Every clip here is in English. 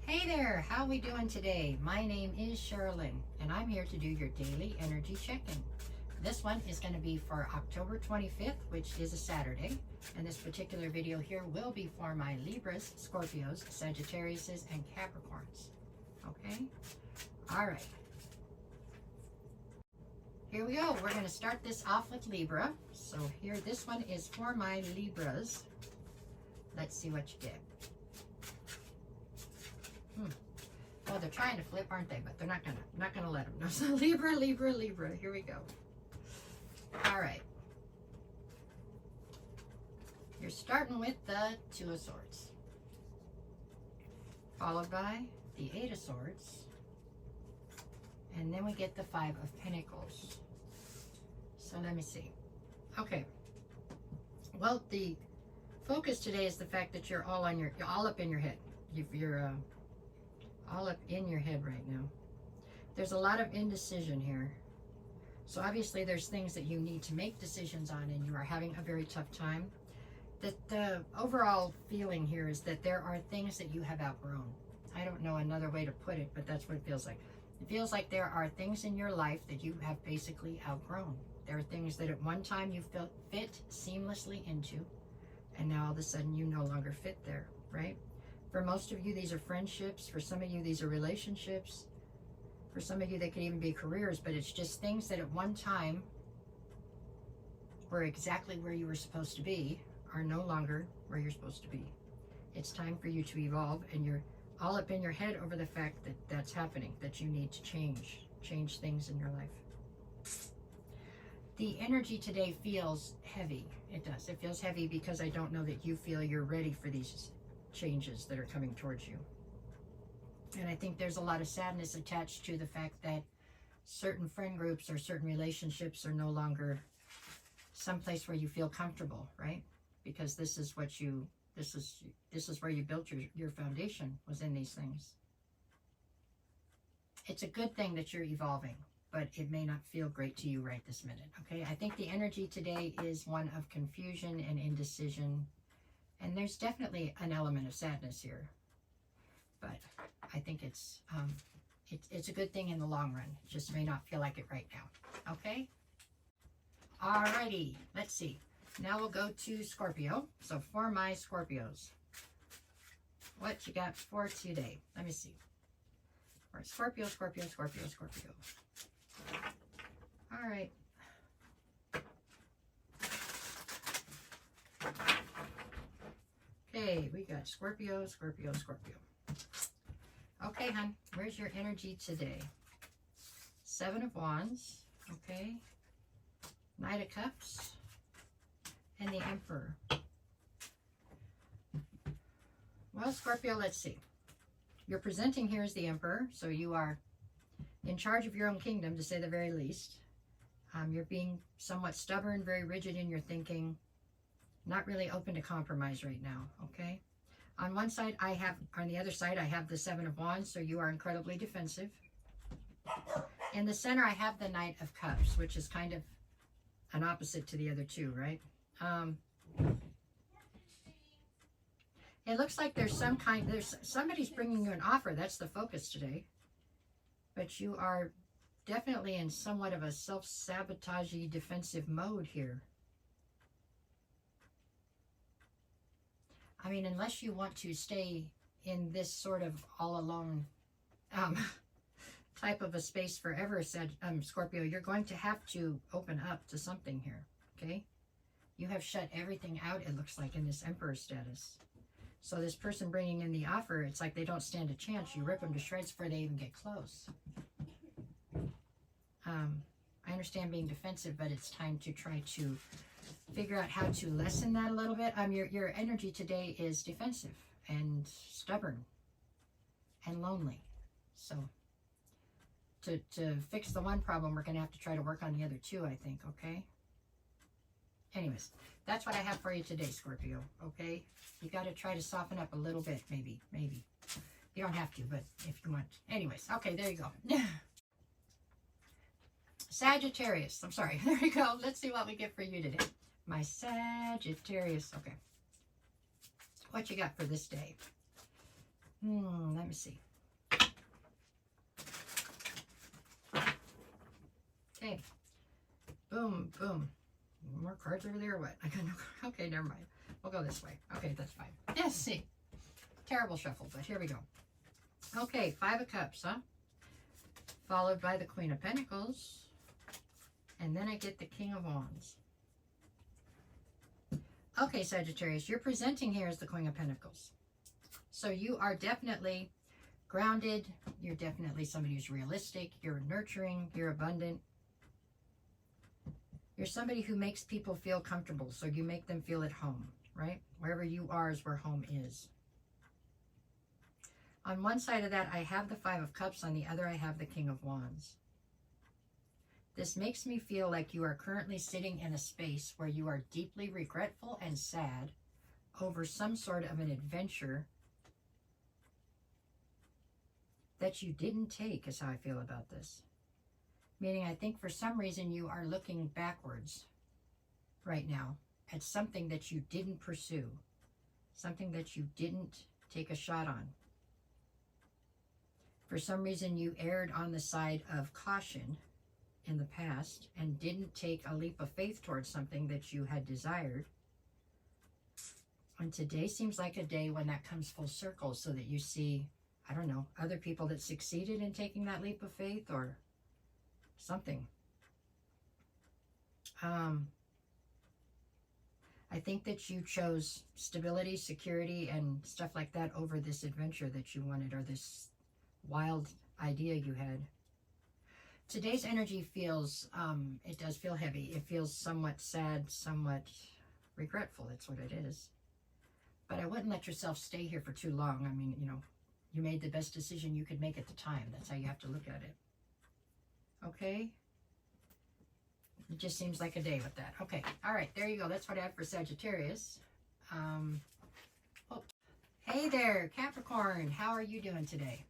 Hey there, how we doing today? My name is Sherilyn, and I'm here to do your daily energy check-in. This one is going to be for October 25th, which is a Saturday, and this particular video here will be for my Libras, Scorpios, Sagittariuses, and Capricorns. Okay? All right. Here we go. We're going to start this off with Libra. So here, this one is for my Libras. Let's see what you get. Well, they're trying to flip, aren't they? But they're not gonna let them. No. So Libra, Libra, Libra. Here we go. All right. You're starting with the Two of Swords, followed by the Eight of Swords, and then we get the Five of Pentacles. So let me see. Okay. Well, the focus today is the fact that you're all up in your head. You're all up in your head right now. There's a lot of indecision here. So obviously there's things that you need to make decisions on, and you are having a very tough time. The overall feeling here is that there are things that you have outgrown. I don't know another way to put it, but that's what it feels like. It feels like there are things in your life that you have basically outgrown. There are things that at one time you felt fit seamlessly into, and now all of a sudden you no longer fit there, right? For most of you, these are friendships. For some of you, these are relationships. For some of you, they could even be careers, but it's just things that at one time were exactly where you were supposed to be are no longer where you're supposed to be. It's time for you to evolve, and you're all up in your head over the fact that that's happening, that you need to change things in your life. The energy today feels heavy. It does. It feels heavy because I don't know that you feel you're ready for these changes that are coming towards you. And I think there's a lot of sadness attached to the fact that certain friend groups or certain relationships are no longer someplace where you feel comfortable, right? Because this is what you, this is where you built your foundation, was in these things. It's a good thing that you're evolving, but it may not feel great to you right this minute, okay? I think the energy today is one of confusion and indecision. And there's definitely an element of sadness here, but I think it's a good thing in the long run. It just may not feel like it right now. Okay. Alrighty. Let's see. Now we'll go to Scorpio. So for my Scorpios, what you got for today? Let me see. All right, Scorpio, Scorpio, Scorpio, Scorpio. All right. Okay, we got Scorpio, Scorpio, Scorpio. Okay, hon, where's your energy today? Seven of Wands, okay. Knight of Cups, and the Emperor. Well, Scorpio, let's see. You're presenting here as the Emperor, so you are in charge of your own kingdom, to say the very least. You're being somewhat stubborn, very rigid in your thinking. Not really open to compromise right now, okay? On one side, on the other side, I have the Seven of Wands, so you are incredibly defensive. In the center, I have the Knight of Cups, which is kind of an opposite to the other two, right? It looks like there's somebody's bringing you an offer. That's the focus today. But you are definitely in somewhat of a self-sabotagey defensive mode here. I mean, unless you want to stay in this sort of all alone type of a space forever, Scorpio, you're going to have to open up to something here, okay? You have shut everything out, it looks like, in this Emperor status. So this person bringing in the offer, it's like they don't stand a chance. You rip them to shreds before they even get close. I understand being defensive, but it's time to try to figure out how to lessen that a little bit. Your energy today is defensive and stubborn and lonely. So to fix the one problem, we're going to have to try to work on the other two, I think, okay? Anyways, that's what I have for you today, Scorpio, okay? You got to try to soften up a little bit, maybe. You don't have to, but if you want. Anyways, okay, there you go. Sagittarius, I'm sorry. There you go. Let's see what we get for you today. My Sagittarius. Okay. What you got for this day? Let let me see. Okay. Boom, boom. More cards over there or what? I got no. Okay, never mind. We'll go this way. Okay, that's fine. Yes, see. Terrible shuffle, but here we go. Okay, 5 of Cups, huh? Followed by the Queen of Pentacles. And then I get the King of Wands. Okay, Sagittarius, you're presenting here as the Queen of Pentacles. So you are definitely grounded. You're definitely somebody who's realistic. You're nurturing. You're abundant. You're somebody who makes people feel comfortable. So you make them feel at home, right? Wherever you are is where home is. On one side of that, I have the 5 of Cups. On the other, I have the King of Wands. This makes me feel like you are currently sitting in a space where you are deeply regretful and sad over some sort of an adventure that you didn't take, is how I feel about this. Meaning, I think for some reason you are looking backwards right now at something that you didn't pursue, something that you didn't take a shot on. For some reason you erred on the side of caution in the past and didn't take a leap of faith towards something that you had desired. And today seems like a day when that comes full circle, so that you see, I don't know, other people that succeeded in taking that leap of faith or something. I think that you chose stability, security, and stuff like that over this adventure that you wanted, or this wild idea you had. Today's energy feels, it does feel heavy. It feels somewhat sad, somewhat regretful. That's what it is. But I wouldn't let yourself stay here for too long. I mean, you know, you made the best decision you could make at the time. That's how you have to look at it. Okay? It just seems like a day with that. Okay. All right. There you go. That's what I have for Sagittarius. Oh. Hey there, Capricorn. How are you doing today?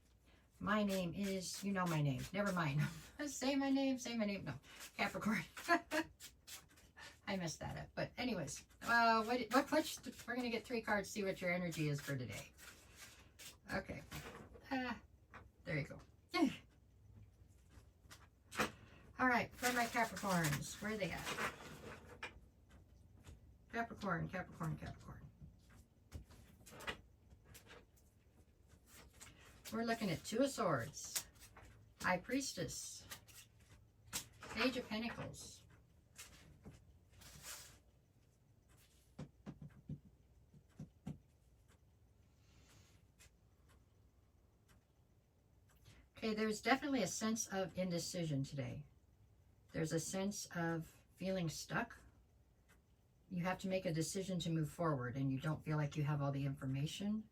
My name is, you know my name. Never mind. Say my name. No. Capricorn. I messed that up. But anyways, we're going to get 3 cards, see what your energy is for today. Okay. There you go. All right, for my Capricorns, where are they at? Capricorn, Capricorn, Capricorn. We're looking at 2 of Swords, High Priestess, Page of Pentacles, okay, there's definitely a sense of indecision today. There's a sense of feeling stuck. You have to make a decision to move forward and you don't feel like you have all the information.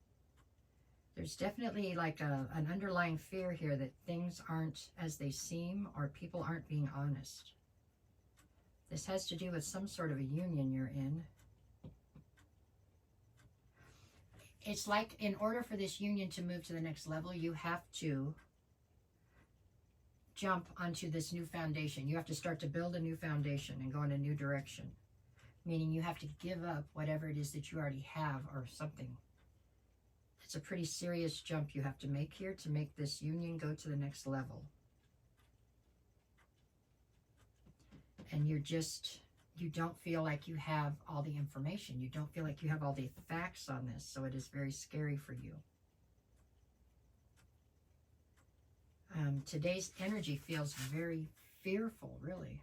There's definitely like an underlying fear here that things aren't as they seem, or people aren't being honest. This has to do with some sort of a union you're in. It's like in order for this union to move to the next level, you have to jump onto this new foundation. You have to start to build a new foundation and go in a new direction. Meaning you have to give up whatever it is that you already have or something. It's a pretty serious jump you have to make here to make this union go to the next level. And you don't feel like you have all the information. You don't feel like you have all the facts on this. So it is very scary for you. Today's energy feels very fearful, really.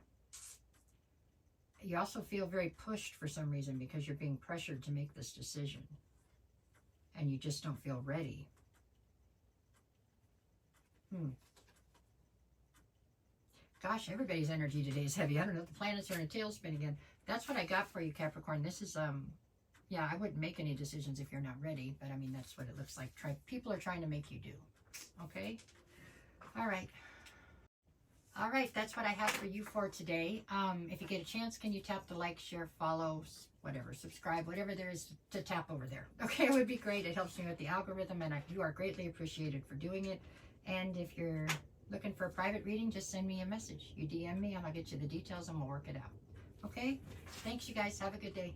You also feel very pushed for some reason because you're being pressured to make this decision. And you just don't feel ready. Gosh, everybody's energy today is heavy. I don't know, the planets are in a tailspin again. That's what I got for you, Capricorn. This is, yeah, I wouldn't make any decisions if you're not ready. But, I mean, that's what it looks like. People are trying to make you do. Okay? All right. All right, that's what I have for you for today. If you get a chance, can you tap the like, share, follow, whatever, subscribe, whatever there is to tap over there. Okay, it would be great. It helps me with the algorithm, and you are greatly appreciated for doing it. And if you're looking for a private reading, just send me a message. You DM me, and I'll get you the details, and we'll work it out. Okay? Thanks, you guys. Have a good day.